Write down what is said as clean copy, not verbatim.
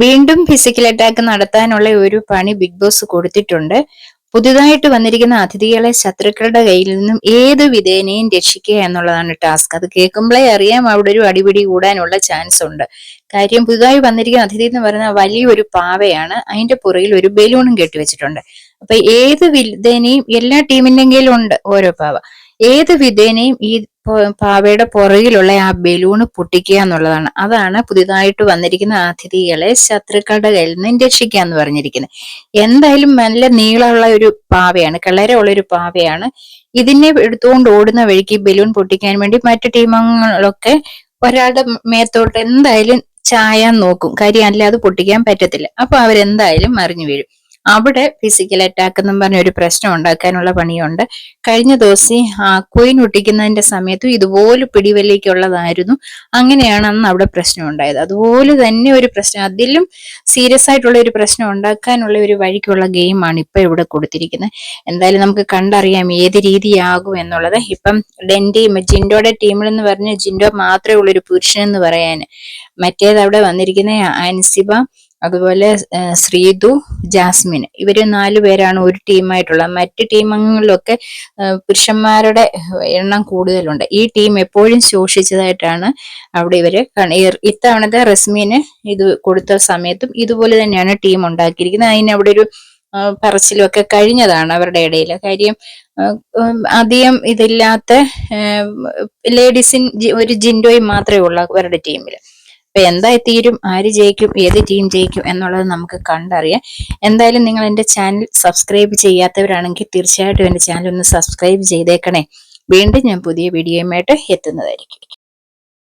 വീണ്ടും physical attack നടത്താനുള്ള ഒരു പണി ബിഗ് ബോസ് കൊടുത്തിട്ടുണ്ട്. പുതുതായിട്ട് വന്നിരിക്കുന്ന അതിഥികളെ ശത്രുക്കളുടെ കയ്യിൽ നിന്നും ഏത് വിധേനയും രക്ഷിക്കുക എന്നുള്ളതാണ് ടാസ്ക്. അത് കേൾക്കുമ്പോഴേ അറിയാം അവിടെ ഒരു അടിപിടി കൂടാനുള്ള ചാൻസ് ഉണ്ട്. കാര്യം പുതുതായി വന്നിരിക്കുന്ന അതിഥി എന്ന് പറയുന്ന വലിയൊരു പാവയാണ്. അതിന്റെ പുറകിൽ ഒരു ബലൂണും കെട്ടിവെച്ചിട്ടുണ്ട്. അപ്പൊ ഏത് വിധേനയും എല്ലാ ടീമിന്റെയും കയ്യിലുണ്ട് ഓരോ പാവ. ഏത് വിധേനയും ഈ പാവയുടെ പുറകിലുള്ള ആ ബലൂണ് പൊട്ടിക്കുക എന്നുള്ളതാണ്. അതാണ് പുതിയതായിട്ട് വന്നിരിക്കുന്ന അതിഥികളെ ശത്രുക്കളുടെ കയ്യിൽ നിന്ന് രക്ഷിക്കുക എന്ന് പറഞ്ഞിരിക്കുന്നത്. എന്തായാലും നല്ല നീളമുള്ള ഒരു പാവയാണ്, കളരമുള്ള ഒരു പാവയാണ്. ഇതിനെ എടുത്തുകൊണ്ട് ഓടുന്ന വഴിക്ക് ബലൂൺ പൊട്ടിക്കാൻ വേണ്ടി മറ്റു ടീമംഗങ്ങളൊക്കെ ഒരാളുടെ മേത്തോട്ട് എന്തായാലും ചായാൻ നോക്കും. കാര്യം അല്ലാതെ പൊട്ടിക്കാൻ പറ്റത്തില്ല. അപ്പൊ അവരെന്തായാലും മറിഞ്ഞു വീഴും. അവിടെ ഫിസിക്കൽ അറ്റാക്ക് എന്നും പറഞ്ഞ ഒരു പ്രശ്നം ഉണ്ടാക്കാനുള്ള പണിയുണ്ട്. കഴിഞ്ഞ ദിവസം കോയിൻ ഒട്ടിക്കുന്നതിന്റെ സമയത്തും ഇതുപോലെ പിടിവലിക്കുള്ളതായിരുന്നു. അങ്ങനെയാണ് അന്ന് അവിടെ പ്രശ്നം ഉണ്ടായത്. അതുപോലെ തന്നെ ഒരു പ്രശ്നം, അതിലും സീരിയസ് ആയിട്ടുള്ള ഒരു പ്രശ്നം ഉണ്ടാക്കാനുള്ള ഒരു വഴിക്കുള്ള ഗെയിമാണ് ഇപ്പൊ ഇവിടെ കൊടുത്തിരിക്കുന്നത്. എന്തായാലും നമുക്ക് കണ്ടറിയാം ഏത് രീതിയാകും എന്നുള്ളത്. ഇപ്പം ജിൻഡോയുടെ ടീമിൽ എന്ന് പറഞ്ഞ് ജിൻഡോ മാത്രമേ ഉള്ളൂ ഒരു പുരുഷൻ എന്ന് പറയാൻ. മറ്റേത് അവിടെ വന്നിരിക്കുന്ന അൻസിബ, അതുപോലെ ശ്രീതു, ജാസ്മിൻ, ഇവര് 4 പേരാണ് ഒരു ടീമായിട്ടുള്ളത്. മറ്റ് ടീമങ്ങളിലൊക്കെ പുരുഷന്മാരുടെ എണ്ണം കൂടുതലുണ്ട്. ഈ ടീം എപ്പോഴും ശോഷിച്ചതായിട്ടാണ് അവിടെ ഇവര് ഇത്തവണത്തെ റസ്മീന് ഇത് കൊടുത്ത സമയത്തും ഇതുപോലെ തന്നെയാണ് ടീം ഉണ്ടാക്കിയിരിക്കുന്നത്. അതിനവിടെ ഒരു പറച്ചിലും ഒക്കെ കഴിഞ്ഞതാണ് അവരുടെ ഇടയിൽ. കാര്യം അധികം ഇതില്ലാത്ത ലേഡീസിൻ ഒരു ജിൻഡോയും മാത്രമേ ഉള്ളൂ അവരുടെ ടീമിൽ. അപ്പൊ എന്തായി തീരും, ആര് ജയിക്കും, ഏത് ടീം ജയിക്കും എന്നുള്ളത് നമുക്ക് കണ്ടറിയാം. എന്തായാലും നിങ്ങൾ എന്റെ ചാനൽ സബ്സ്ക്രൈബ് ചെയ്യാത്തവരാണെങ്കിൽ തീർച്ചയായിട്ടും എന്റെ ചാനൽ ഒന്ന് സബ്സ്ക്രൈബ് ചെയ്തേക്കണേ. വീണ്ടും ഞാൻ പുതിയ വീഡിയോയുമായിട്ട് എത്തുന്നതായിരിക്കും.